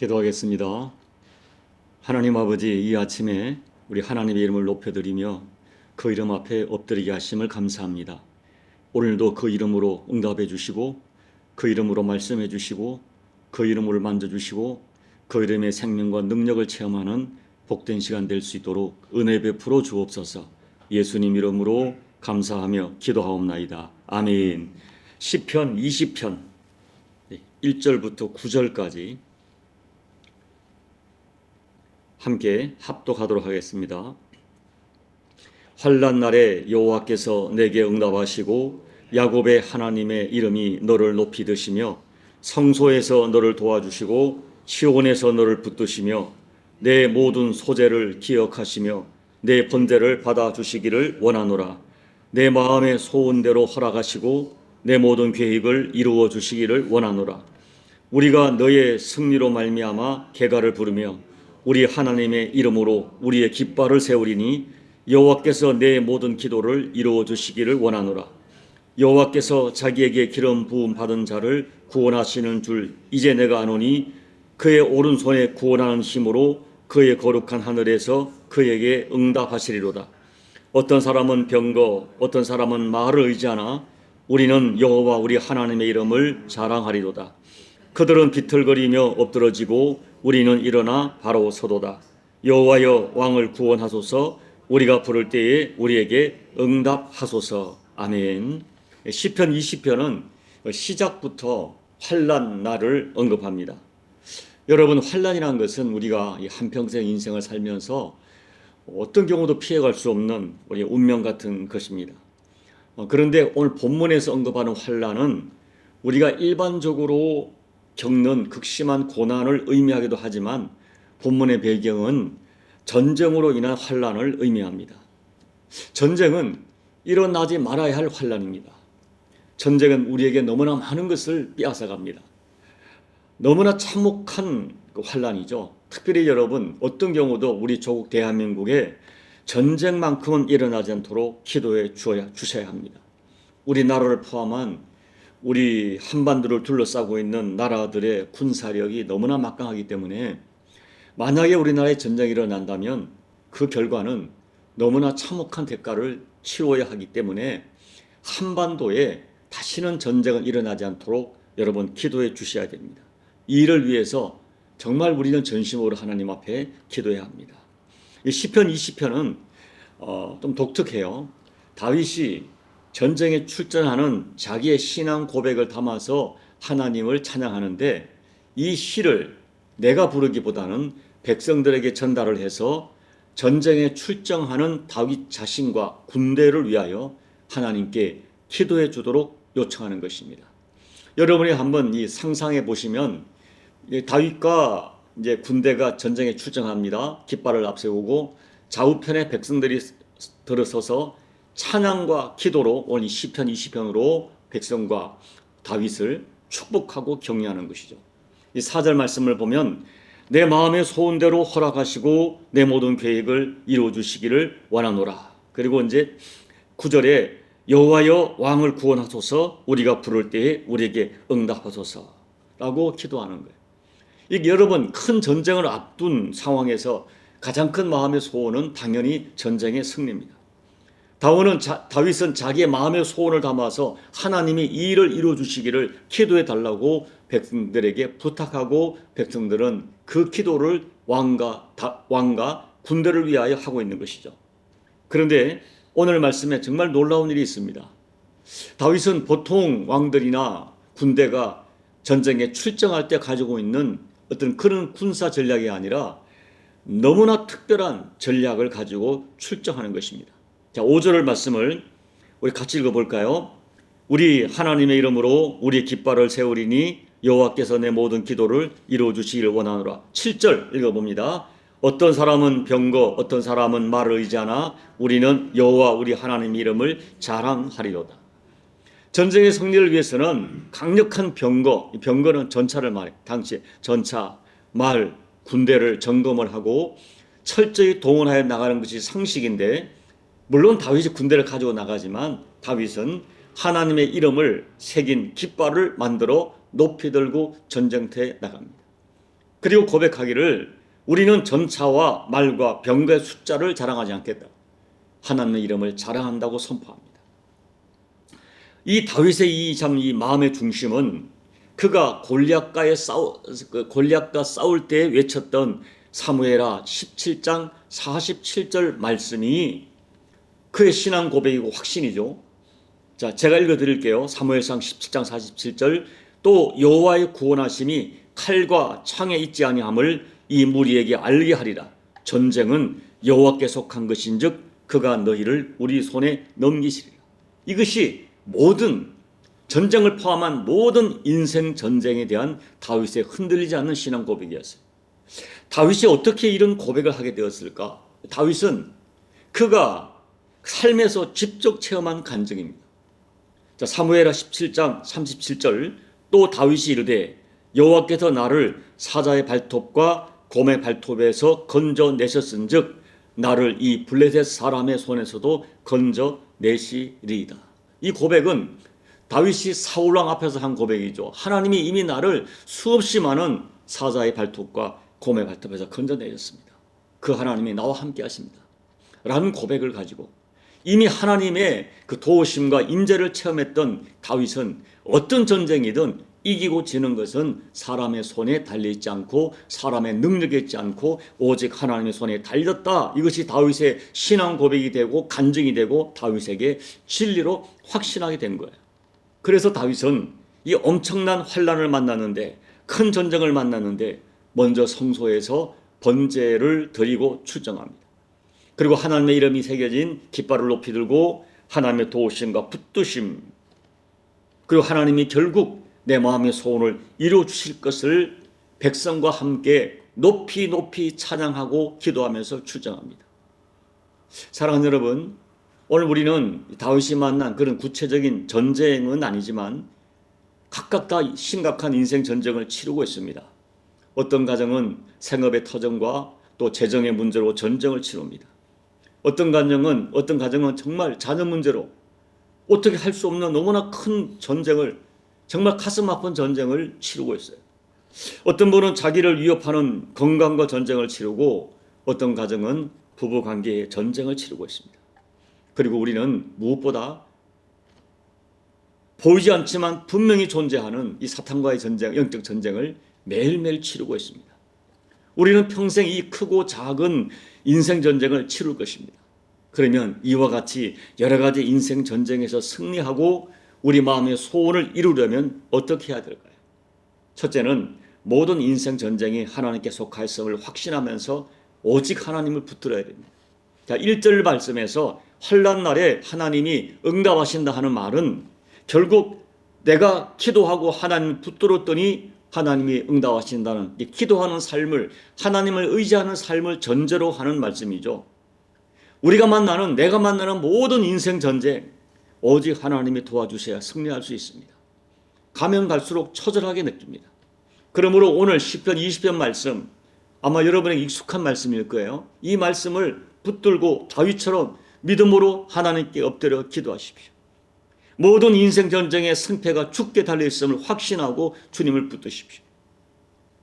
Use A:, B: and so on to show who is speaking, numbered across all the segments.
A: 기도하겠습니다. 하나님 아버지, 이 아침에 우리 하나님의 이름을 높여드리며 그 이름 앞에 엎드리게 하심을 감사합니다. 오늘도 그 이름으로 응답해 주시고 그 이름으로 말씀해 주시고 그 이름으로 만져주시고 그 이름의 생명과 능력을 체험하는 복된 시간 될 수 있도록 은혜 베풀어 주옵소서. 예수님 이름으로 감사하며 기도하옵나이다. 아멘. 시편 20편 1절부터 9절까지 함께 합독하도록 하겠습니다. 환난 날에 여호와께서 내게 응답하시고 야곱의 하나님의 이름이 너를 높이 드시며 성소에서 너를 도와주시고 시온에서 너를 붙드시며 내 모든 소재를 기억하시며 내 번제를 받아주시기를 원하노라. 내 마음의 소원대로 허락하시고 내 모든 계획을 이루어 주시기를 원하노라. 우리가 너의 승리로 말미암아 개가를 부르며 우리 하나님의 이름으로 우리의 깃발을 세우리니 여호와께서 내 모든 기도를 이루어 주시기를 원하노라. 여호와께서 자기에게 기름 부음 받은 자를 구원하시는 줄 이제 내가 아노니 그의 오른손에 구원하는 힘으로 그의 거룩한 하늘에서 그에게 응답하시리로다. 어떤 사람은 병거, 어떤 사람은 말을 의지하나 우리는 여호와 우리 하나님의 이름을 자랑하리로다. 그들은 비틀거리며 엎드러지고 우리는 일어나 바로 서도다. 여호와여 왕을 구원하소서. 우리가 부를 때에 우리에게 응답하소서. 아멘. 시편 20편은 시작부터 환난 날을 언급합니다. 여러분, 환난이라는 것은 우리가 한평생 인생을 살면서 어떤 경우도 피해갈 수 없는 우리 운명 같은 것입니다. 그런데 오늘 본문에서 언급하는 환난은 우리가 일반적으로 겪는 극심한 고난을 의미하기도 하지만 본문의 배경은 전쟁으로 인한 환난을 의미합니다. 전쟁은 일어나지 말아야 할 환난입니다. 전쟁은 우리에게 너무나 많은 것을 빼앗아갑니다. 너무나 참혹한 환난이죠. 특별히 여러분, 어떤 경우도 우리 조국 대한민국에 전쟁만큼은 일어나지 않도록 기도해 주셔야 합니다. 우리나라를 포함한 우리 한반도를 둘러싸고 있는 나라들의 군사력이 너무나 막강하기 때문에 만약에 우리나라에 전쟁이 일어난다면 그 결과는 너무나 참혹한 대가를 치러야 하기 때문에 한반도에 다시는 전쟁은 일어나지 않도록 여러분 기도해 주셔야 됩니다. 이 일을 위해서 정말 우리는 전심으로 하나님 앞에 기도해야 합니다. 이 시편 20편은 좀 독특해요. 다윗이 전쟁에 출전하는 자기의 신앙 고백을 담아서 하나님을 찬양하는데 이 시를 내가 부르기보다는 백성들에게 전달을 해서 전쟁에 출정하는 다윗 자신과 군대를 위하여 하나님께 기도해 주도록 요청하는 것입니다. 여러분이 한번 이 상상해 보시면 다윗과 이제 군대가 전쟁에 출정합니다. 깃발을 앞세우고 좌우편에 백성들이 들어서서 찬양과 기도로 오늘 시편 20편으로 백성과 다윗을 축복하고 격려하는 것이죠. 이 4절 말씀을 보면 내 마음의 소원대로 허락하시고 내 모든 계획을 이루어 주시기를 원하노라. 그리고 이제 9절에 여호와여 왕을 구원하소서. 우리가 부를 때에 우리에게 응답하소서 라고 기도하는 거예요. 이게 여러분, 큰 전쟁을 앞둔 상황에서 가장 큰 마음의 소원은 당연히 전쟁의 승리입니다. 다윗은 자기의 마음의 소원을 담아서 하나님이 이 일을 이루어 주시기를 기도해 달라고 백성들에게 부탁하고 백성들은 그 기도를 왕과 군대를 위하여 하고 있는 것이죠. 그런데 오늘 말씀에 정말 놀라운 일이 있습니다. 다윗은 보통 왕들이나 군대가 전쟁에 출정할 때 가지고 있는 어떤 그런 군사 전략이 아니라 너무나 특별한 전략을 가지고 출정하는 것입니다. 자, 5절 말씀을 우리 같이 읽어볼까요? 우리 하나님의 이름으로 우리 깃발을 세우리니 여호와께서 내 모든 기도를 이루어 주시기를 원하노라. 7절 읽어봅니다. 어떤 사람은 병거, 어떤 사람은 말을 의지하나 우리는 여호와 우리 하나님의 이름을 자랑하리로다. 전쟁의 승리를 위해서는 강력한 병거는 전차를 말해. 당시 전차, 말, 군대를 점검을 하고 철저히 동원하여 나가는 것이 상식인데, 물론 다윗이 군대를 가지고 나가지만 다윗은 하나님의 이름을 새긴 깃발을 만들어 높이 들고 전쟁터에 나갑니다. 그리고 고백하기를 우리는 전차와 말과 병거의 숫자를 자랑하지 않겠다. 하나님의 이름을 자랑한다고 선포합니다. 이 다윗의 이 마음의 중심은 그가 골리앗과 싸울 때 외쳤던 사무엘하 17장 47절 말씀이 그의 신앙 고백이고 확신이죠. 자, 제가 읽어드릴게요. 사무엘상 17장 47절. 또 여호와의 구원하심이 칼과 창에 있지 아니함을 이 무리에게 알게 하리라. 전쟁은 여호와께 속한 것인즉 그가 너희를 우리 손에 넘기시리라. 이것이 모든 전쟁을 포함한 모든 인생 전쟁에 대한 다윗의 흔들리지 않는 신앙 고백이었어요. 다윗이 어떻게 이런 고백을 하게 되었을까? 다윗은 그가 삶에서 직접 체험한 간증입니다. 자, 사무엘하 17장 37절. 또 다윗이 이르되 여호와께서 나를 사자의 발톱과 곰의 발톱에서 건져내셨은즉 나를 이 블레셋 사람의 손에서도 건져내시리이다. 이 고백은 다윗이 사울왕 앞에서 한 고백이죠. 하나님이 이미 나를 수없이 많은 사자의 발톱과 곰의 발톱에서 건져내셨습니다. 그 하나님이 나와 함께 하십니다. 라는 고백을 가지고 이미 하나님의 그 도우심과 임재를 체험했던 다윗은 어떤 전쟁이든 이기고 지는 것은 사람의 손에 달려있지 않고 사람의 능력에 있지 않고 오직 하나님의 손에 달렸다. 이것이 다윗의 신앙 고백이 되고 간증이 되고 다윗에게 진리로 확신하게 된 거예요. 그래서 다윗은 이 엄청난 환난을 만났는데, 큰 전쟁을 만났는데 먼저 성소에서 번제를 드리고 출정합니다. 그리고 하나님의 이름이 새겨진 깃발을 높이 들고 하나님의 도우심과 붙드심, 그리고 하나님이 결국 내 마음의 소원을 이루어 주실 것을 백성과 함께 높이 높이 찬양하고 기도하면서 출정합니다. 사랑하는 여러분, 오늘 우리는 다윗이 만난 그런 구체적인 전쟁은 아니지만 각각 다 심각한 인생 전쟁을 치르고 있습니다. 어떤 가정은 생업의 터전과 또 재정의 문제로 전쟁을 치릅니다. 어떤 가정은 정말 자녀 문제로 어떻게 할 수 없는 너무나 큰 전쟁을, 정말 가슴 아픈 전쟁을 치르고 있어요. 어떤 분은 자기를 위협하는 건강과 전쟁을 치르고 어떤 가정은 부부관계의 전쟁을 치르고 있습니다. 그리고 우리는 무엇보다 보이지 않지만 분명히 존재하는 이 사탄과의 전쟁, 영적 전쟁을 매일매일 치르고 있습니다. 우리는 평생 이 크고 작은 인생 전쟁을 치룰 것입니다. 그러면 이와 같이 여러 가지 인생 전쟁에서 승리하고 우리 마음의 소원을 이루려면 어떻게 해야 될까요? 첫째는 모든 인생 전쟁이 하나님께 속하였음을 확신하면서 오직 하나님을 붙들어야 됩니다. 자, 1절 말씀에서 환난 날에 하나님이 응답하신다 하는 말은 결국 내가 기도하고 하나님을 붙들었더니 하나님이 응답하신다는 이 기도하는 삶을, 하나님을 의지하는 삶을 전제로 하는 말씀이죠. 내가 만나는 모든 인생 전쟁 오직 하나님이 도와주셔야 승리할 수 있습니다. 가면 갈수록 처절하게 느낍니다. 그러므로 오늘 시편 20편 말씀, 아마 여러분에게 익숙한 말씀일 거예요. 이 말씀을 붙들고 다윗처럼 믿음으로 하나님께 엎드려 기도하십시오. 모든 인생 전쟁의 승패가 죽게 달려있음을 확신하고 주님을 붙드십시오.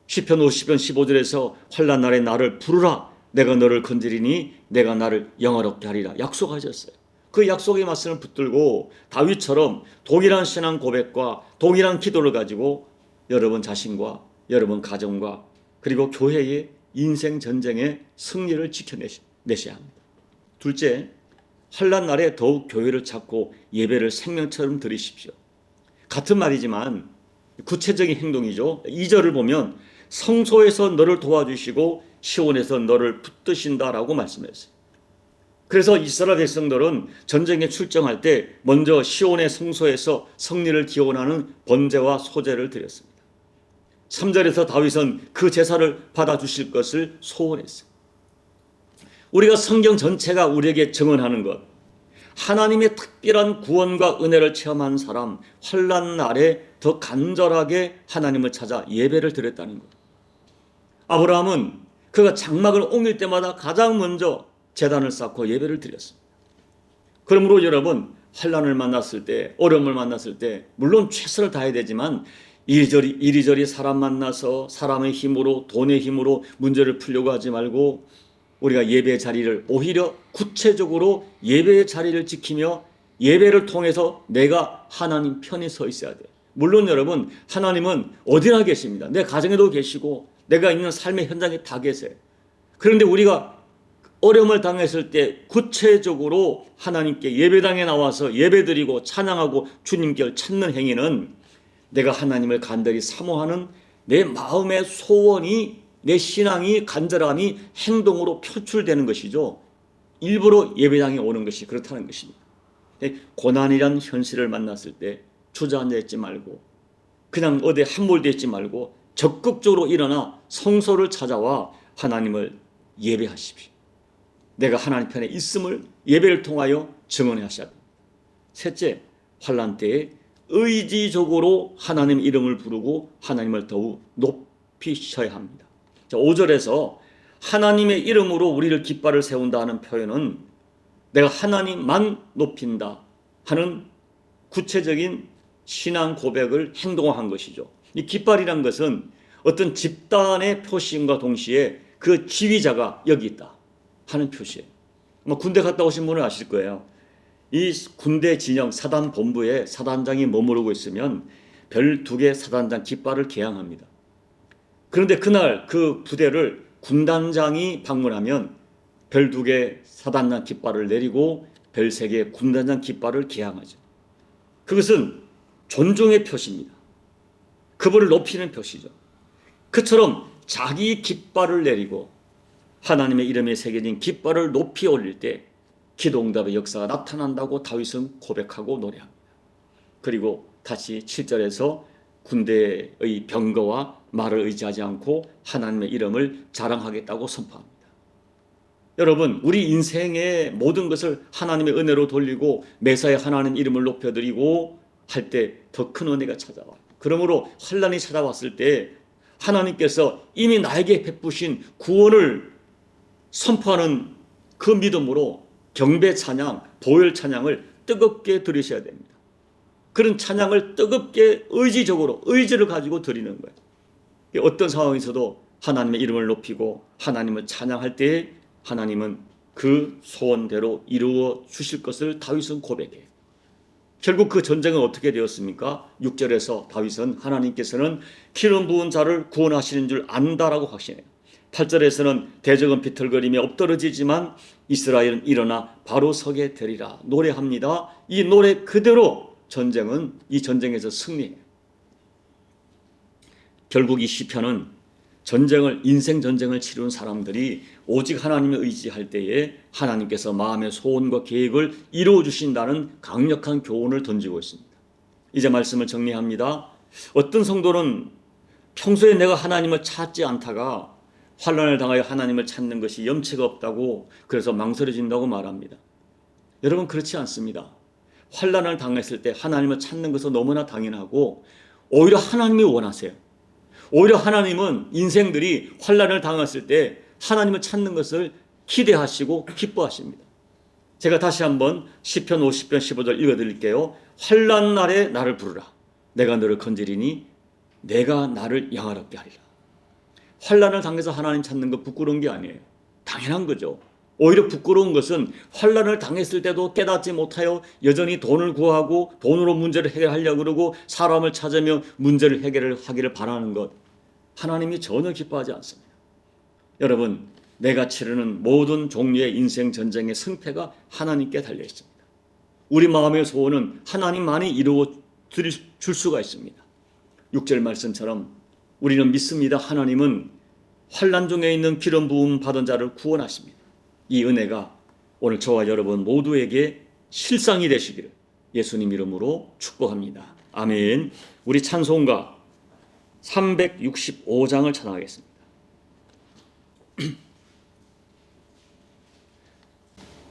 A: 시편 50편 15절에서 환난 날에 나를 부르라, 내가 너를 건지리니 내가 나를 영화롭게 하리라 약속하셨어요. 그 약속의 말씀을 붙들고 다윗처럼 동일한 신앙 고백과 동일한 기도를 가지고 여러분 자신과 여러분 가정과 그리고 교회의 인생 전쟁의 승리를 지켜내셔야 합니다. 둘째, 환난 날에 더욱 교회를 찾고 예배를 생명처럼 드리십시오. 같은 말이지만 구체적인 행동이죠. 2절을 보면 성소에서 너를 도와주시고 시온에서 너를 붙드신다라고 말씀했어요. 그래서 이스라엘 백성들은 전쟁에 출정할 때 먼저 시온의 성소에서 승리를 기원하는 번제와 소제를 드렸습니다. 3절에서 다윗은 그 제사를 받아주실 것을 소원했어요. 우리가 성경 전체가 우리에게 증언하는 것, 하나님의 특별한 구원과 은혜를 체험한 사람, 환난 날에 더 간절하게 하나님을 찾아 예배를 드렸다는 것. 아브라함은 그가 장막을 옮길 때마다 가장 먼저 제단을 쌓고 예배를 드렸습니다. 그러므로 여러분, 환난을 만났을 때, 어려움을 만났을 때 물론 최선을 다해야 되지만 이리저리 사람 만나서 사람의 힘으로, 돈의 힘으로 문제를 풀려고 하지 말고 우리가 예배의 자리를 오히려 구체적으로 예배의 자리를 지키며 예배를 통해서 내가 하나님 편에 서 있어야 돼요. 물론 여러분, 하나님은 어디나 계십니다. 내 가정에도 계시고 내가 있는 삶의 현장에 다 계세요. 그런데 우리가 어려움을 당했을 때 구체적으로 하나님께 예배당에 나와서 예배드리고 찬양하고 주님께 찾는 행위는 내가 하나님을 간절히 사모하는 내 마음의 소원이, 내 신앙이, 간절함이 행동으로 표출되는 것이죠. 일부러 예배당에 오는 것이 그렇다는 것입니다. 고난이란 현실을 만났을 때 주저앉아 있지 말고 그냥 어디에 함몰되어 있지 말고 적극적으로 일어나 성소를 찾아와 하나님을 예배하십시오. 내가 하나님 편에 있음을 예배를 통하여 증언하셔야 됩니다. 셋째, 환난 때에 의지적으로 하나님 이름을 부르고 하나님을 더욱 높이셔야 합니다. 5절에서 하나님의 이름으로 우리를 깃발을 세운다 하는 표현은 내가 하나님만 높인다 하는 구체적인 신앙 고백을 행동화한 것이죠. 이 깃발이란 것은 어떤 집단의 표시임과 동시에 그 지휘자가 여기 있다 하는 표시예요. 군대 갔다 오신 분은 아실 거예요. 이 군대 진영 사단 본부에 사단장이 머무르고 있으면 별 2개 사단장 깃발을 개양합니다. 그런데 그날 그 부대를 군단장이 방문하면 별 2개 사단장 깃발을 내리고 별 3개 군단장 깃발을 개양하죠. 그것은 존중의 표시입니다. 그분을 높이는 표시죠. 그처럼 자기 깃발을 내리고 하나님의 이름에 새겨진 깃발을 높이 올릴 때 기도응답의 역사가 나타난다고 다윗은 고백하고 노래합니다. 그리고 다시 7절에서 군대의 병거와 말을 의지하지 않고 하나님의 이름을 자랑하겠다고 선포합니다. 여러분, 우리 인생의 모든 것을 하나님의 은혜로 돌리고 매사에 하나님 이름을 높여드리고 할 때 더 큰 은혜가 찾아와요. 그러므로 환난이 찾아왔을 때 하나님께서 이미 나에게 베푸신 구원을 선포하는 그 믿음으로 경배 찬양, 보혈 찬양을 뜨겁게 드리셔야 됩니다. 그런 찬양을 뜨겁게 의지적으로 의지를 가지고 드리는 거예요. 어떤 상황에서도 하나님의 이름을 높이고 하나님을 찬양할 때에 하나님은 그 소원대로 이루어 주실 것을 다윗은 고백해요. 결국 그 전쟁은 어떻게 되었습니까? 6절에서 다윗은 하나님께서는 기름 부은 자를 구원하시는 줄 안다라고 확신해요. 8절에서는 대적은 비틀거리며 엎드러지지만 이스라엘은 일어나 바로 서게 되리라 노래합니다. 이 노래 그대로 이 전쟁에서 승리해요. 결국 이 시편은 인생 전쟁을 치르는 사람들이 오직 하나님을 의지할 때에 하나님께서 마음의 소원과 계획을 이루어 주신다는 강력한 교훈을 던지고 있습니다. 이제 말씀을 정리합니다. 어떤 성도는 평소에 내가 하나님을 찾지 않다가 환난을 당하여 하나님을 찾는 것이 염치가 없다고 그래서 망설여진다고 말합니다. 여러분, 그렇지 않습니다. 환난을 당했을 때 하나님을 찾는 것은 너무나 당연하고 오히려 하나님이 원하세요. 오히려 하나님은 인생들이 환난을 당했을 때 하나님을 찾는 것을 기대하시고 기뻐하십니다. 제가 다시 한번 시편 50편 15절 읽어드릴게요. 환난 날에 나를 부르라. 내가 너를 건지리니 내가 나를 영화롭게 하리라. 환난을 당해서 하나님 찾는 거 부끄러운 게 아니에요. 당연한 거죠. 오히려 부끄러운 것은 환난을 당했을 때도 깨닫지 못하여 여전히 돈을 구하고 돈으로 문제를 해결하려고 그러고 사람을 찾으며 문제를 해결하기를 바라는 것, 하나님이 전혀 기뻐하지 않습니다. 여러분, 내가 치르는 모든 종류의 인생 전쟁의 승패가 하나님께 달려 있습니다. 우리 마음의 소원은 하나님만이 이루어 줄 수가 있습니다. 6절 말씀처럼 우리는 믿습니다. 하나님은 환난 중에 있는 기름 부음 받은 자를 구원하십니다. 이 은혜가 오늘 저와 여러분 모두에게 실상이 되시기를 예수님 이름으로 축복합니다. 아멘. 우리 찬송가 365장을 찬양하겠습니다.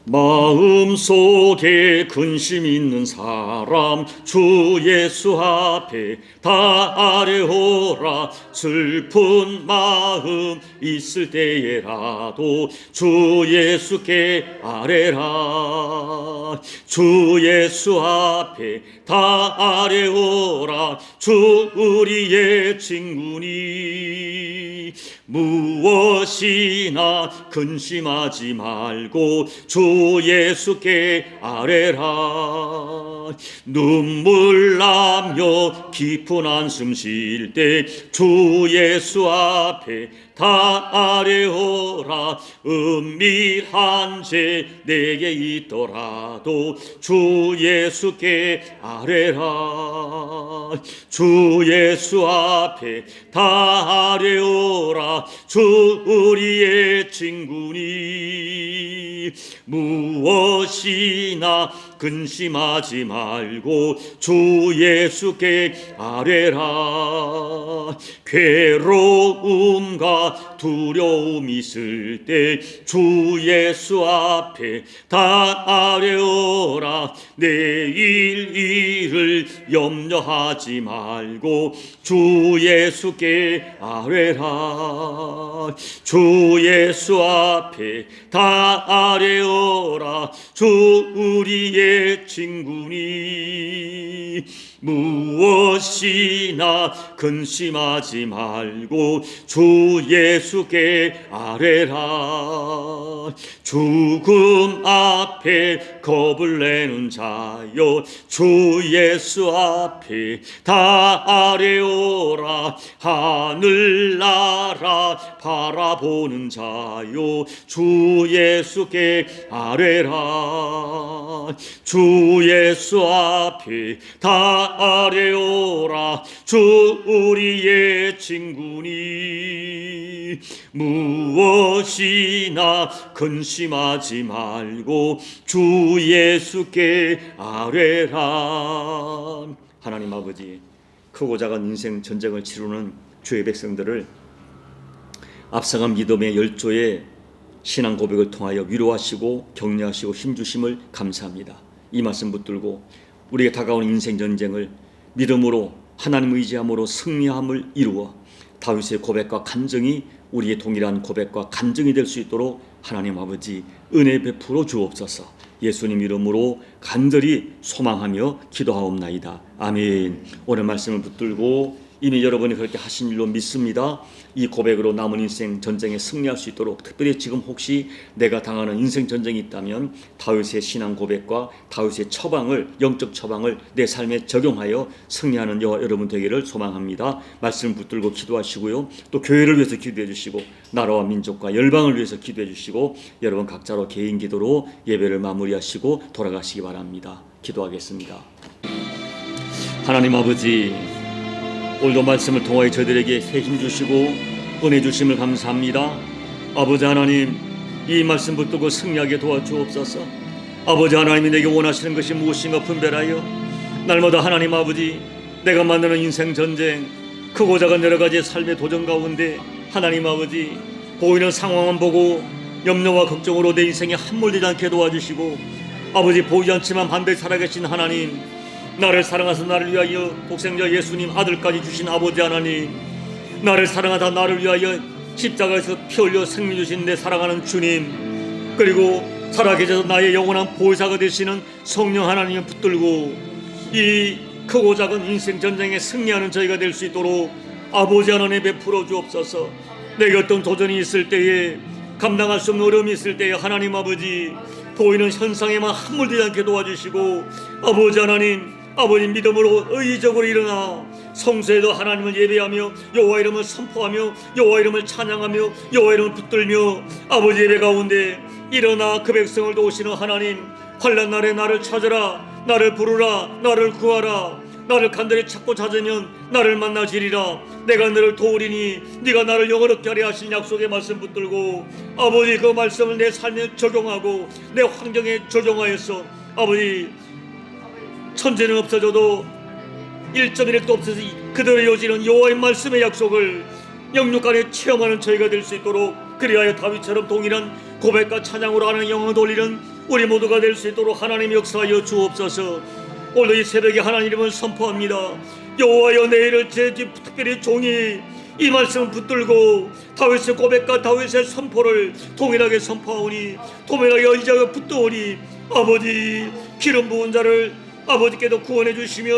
A: 마음속에 근심 있는 사람 주 예수 앞에 다 아뢰오라. 슬픈 마음 있을 때에라도 주 예수께 아뢰라. 주 예수 앞에 다 아뢰오라. 주 우리의 친구니 무엇이나 근심하지 말고 주 예수께 아뢰라. 눈물 나며 깊은 한숨 쉴 때 주 예수 앞에 다 아뢰오라. 은밀한 죄 내게 있더라도 주 예수께 아뢰라. 주 예수 앞에 다 아뢰오라. 주 우리의 친구니 무엇이나 근심하지 말고 주 예수께 아뢰라. 괴로움과 두려움 있을 때 주 예수 앞에 다 아뢰오라. 내일 일을 염려하지 말고 주 예수께 아뢰라. 주 예수 앞에 다 아뢰오라. 주 우리의 친구니 무엇이나 근심하지 말고 주 예수께 아뢰라. 죽음 앞에 겁을 내는 자여 주 예수 앞에 다 아뢰오라. 하늘나라 바라보는 자여 주 예수께 아뢰라. 주 예수 앞에 다 아뢰오라. 주 우리의 친구니 무엇이나 근심하지 말고 주 예수께 아뢰라. 하나님 아버지, 크고 작은 인생 전쟁을 치르는 주의 백성들을 앞서간 믿음의 열조의 신앙 고백을 통하여 위로하시고 격려하시고 힘주심을 감사합니다. 이 말씀 붙들고 우리에게 다가온 인생 전쟁을 믿음으로 하나님 의지함으로 승리함을 이루어 다윗의 고백과 간증이 우리의 동일한 고백과 간증이 될 수 있도록 하나님 아버지 은혜 베풀어 주옵소서. 예수님 이름으로 간절히 소망하며 기도하옵나이다. 아멘. 오늘 말씀을 붙들고 이미 여러분이 그렇게 하신 일로 믿습니다. 이 고백으로 남은 인생 전쟁에 승리할 수 있도록, 특별히 지금 혹시 내가 당하는 인생 전쟁이 있다면 다윗의 신앙 고백과 다윗의 처방을, 영적 처방을 내 삶에 적용하여 승리하는 저와 여러분 되기를 소망합니다. 말씀 붙들고 기도하시고요, 또 교회를 위해서 기도해 주시고 나라와 민족과 열방을 위해서 기도해 주시고 여러분 각자로 개인 기도로 예배를 마무리하시고 돌아가시기 바랍니다. 기도하겠습니다. 하나님 아버지, 오늘도 말씀을 통하여 저희들에게 새 힘 주시고 은혜 주심을 감사합니다. 아버지 하나님, 이 말씀 붙들고 승리하게 도와주옵소서. 아버지 하나님이 내게 원하시는 것이 무엇인가 분별하여 날마다 하나님 아버지, 내가 만드는 인생 전쟁, 크고 작은 여러 가지 삶의 도전 가운데 하나님 아버지, 보이는 상황만 보고 염려와 걱정으로 내 인생에 함몰되지 않게 도와주시고, 아버지 보이지 않지만 반드시 살아계신 하나님, 나를 사랑하사 나를 위하여 독생자 예수님 아들까지 주신 아버지 하나님, 나를 사랑하다 나를 위하여 십자가에서 피 흘려 생명 주신 내 사랑하는 주님, 그리고 살아계셔서 나의 영원한 보혜사가 되시는 성령 하나님을 붙들고 이 크고 작은 인생 전쟁에 승리하는 저희가 될 수 있도록 아버지 하나님 베풀어 주옵소서. 내게 어떤 도전이 있을 때에, 감당할 수 없는 어려움이 있을 때에 하나님 아버지, 보이는 현상에만 함몰되지 않게 도와주시고 아버지 하나님, 아버지 믿음으로 의지적으로 일어나 성소에도 하나님을 예배하며 여호와 이름을 선포하며 여호와 이름을 찬양하며 여호와 이름을 붙들며 아버지 예배 가운데 일어나 그 백성을 도우시는 하나님, 환난 날에 나를 찾으라, 나를 부르라, 나를 구하라, 나를 간절히 찾고 찾으면 나를 만나시리라. 내가 너를 도우리니 네가 나를 영원롭게 하리 하신 약속의 말씀 붙들고 아버지 그 말씀을 내 삶에 적용하고 내 환경에 적용하여서 아버지 천재는 없어져도 1.1도 없어서 그대로 이어지는 여호와의 말씀의 약속을 영육간에 체험하는 저희가 될 수 있도록, 그리하여 다윗처럼 동일한 고백과 찬양으로 하는 영을 돌리는 우리 모두가 될 수 있도록 하나님 역사하여 주옵소서. 오늘 이 새벽에 하나님 이름을 선포합니다. 여호와여, 내일을 특별히 종이 이 말씀을 붙들고 다윗의 고백과 다윗의 선포를 동일하게 선포하오니, 동일하게 의지하여 붙들오니, 아버지 기름 부은 자를 아버지께도 구원해 주시며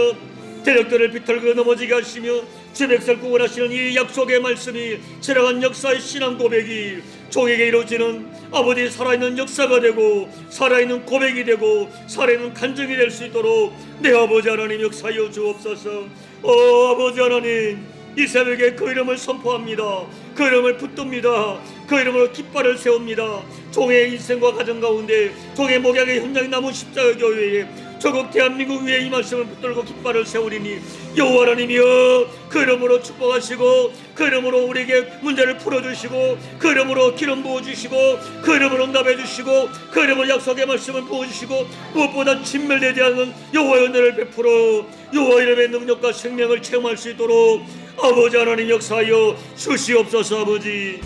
A: 대적들을 비틀고 넘어지게 하시며 제 백성을 구원하시는 이 약속의 말씀이 지나간 역사의 신앙 고백이 종에게 이루어지는 아버지 살아있는 역사가 되고 살아있는 고백이 되고 살아있는 간증이 될 수 있도록 내 아버지 하나님 역사하여 주옵소서. 아버지 하나님, 이 새벽에 그 이름을 선포합니다. 그 이름을 붙듭니다. 그 이름으로 깃발을 세웁니다. 종의 인생과 가정 가운데 종의 목양의 현장이 남은 십자가 교회에 조국 대한민국 위에 이 말씀을 붙들고 깃발을 세우리니, 여호와 하나님이여, 그 이름으로 축복하시고 그 이름으로 우리에게 문제를 풀어주시고 그 이름으로 기름 부어주시고 그 이름으로 응답해주시고 그 이름으로 약속의 말씀을 부어주시고 무엇보다 진멸되지 않는 여호와의 은혜를 베풀어 여호와 이름의 능력과 생명을 체험할 수 있도록 아버지 하나님 역사하여 주시옵소서. 아버지